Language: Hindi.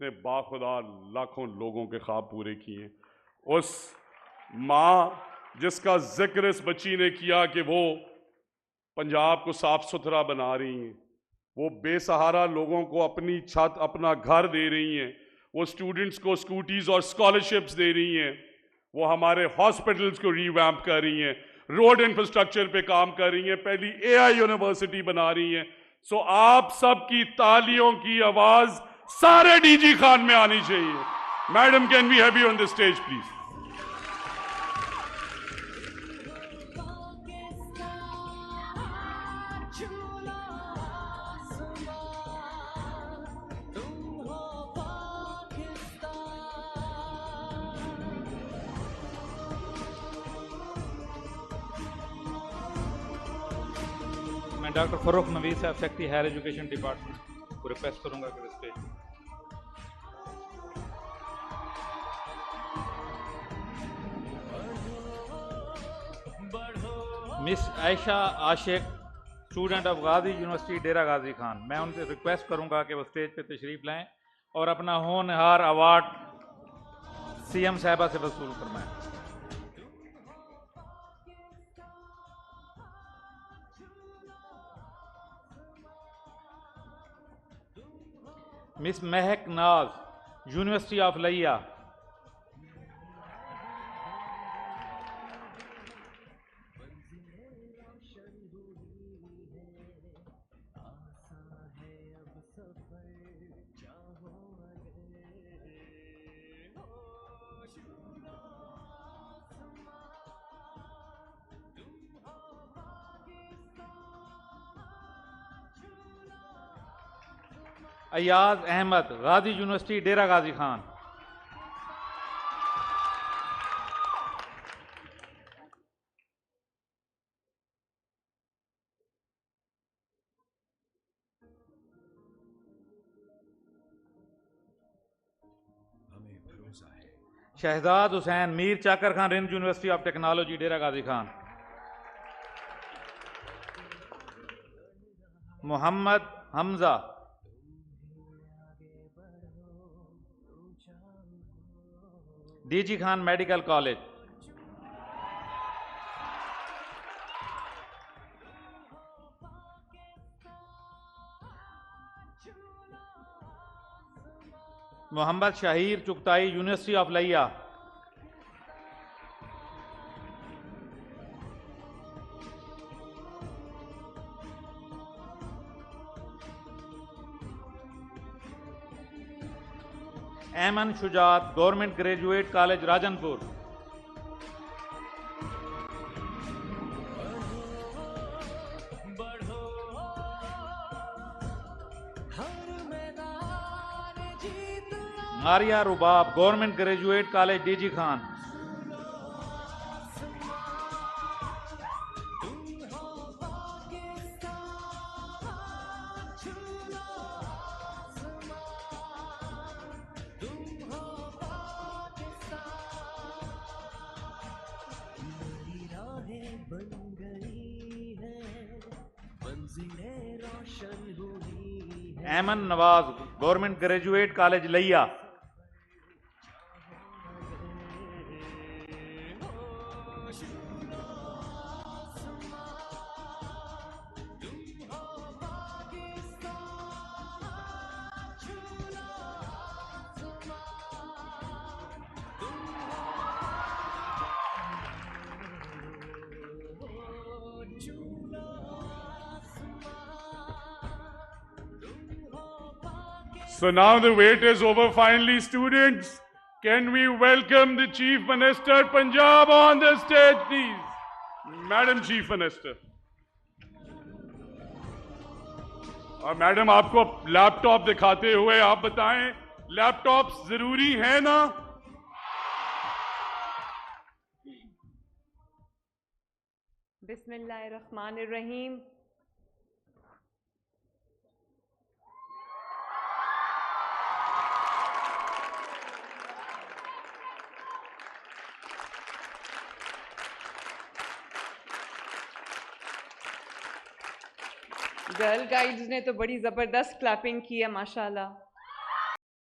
ने बाखुदा लाखों लोगों के ख्वाब पूरे किए। उस माँ जिसका जिक्र इस बच्ची ने किया कि वो पंजाब को साफ सुथरा बना रही हैं, वो बेसहारा लोगों को अपनी छत अपना घर दे रही हैं, वो स्टूडेंट्स को स्कूटीज और स्कॉलरशिप्स दे रही हैं, वो हमारे हॉस्पिटल्स को रीवैम्प कर रही हैं, रोड इंफ्रास्ट्रक्चर पे काम कर रही हैं, पहली एआई यूनिवर्सिटी बना रही हैं। सो आप सबकी तालियों की आवाज सारे डीजी खान में आनी चाहिए। Madam, can we have you on the stage please. मैं doctor Farooq Naveed Sahab, secretary higher education department को रिक्वेस्ट करूंगा कि इस पे miss Ayesha Ashiq, student of Ghazi university Dera Ghazi Khan, मैं उनसे रिक्वेस्ट करूंगा कि वो स्टेज पे तशरीफ लाएं और अपना होनहार अवार्ड सीएम साहिबा से वसूल करवाएं। मिस महक नाज, university of Layyah, Ayaz Ahmed, Ghazi university Dera Ghazi Khan, Shahzad Hussain, Mir Chakar Khan, Rind university of technology Dera Ghazi Khan, Mohammad Hamza, DG Khan medical college, Mohammad Shahir Chughtai, university of Layyah, Aiman Shujaat, government graduate college Rajanpur, Maria Rubab, government graduate college DG Khan, Aiman Nawaz, government graduate college Layyah, So now the wait is over finally, students. Can we welcome the Chief Minister Punjab on the stage, please? Madam Chief Minister. और मैडम, आपको लैपटॉप दिखाते हुए आप बताएं, लैपटॉप जरूरी है ना? बिस्मिल्लाहिर्रहमानिर्रहीम। गर्ल गाइड्स ने तो बड़ी ज़बरदस्त क्लैपिंग की है माशाल्लाह।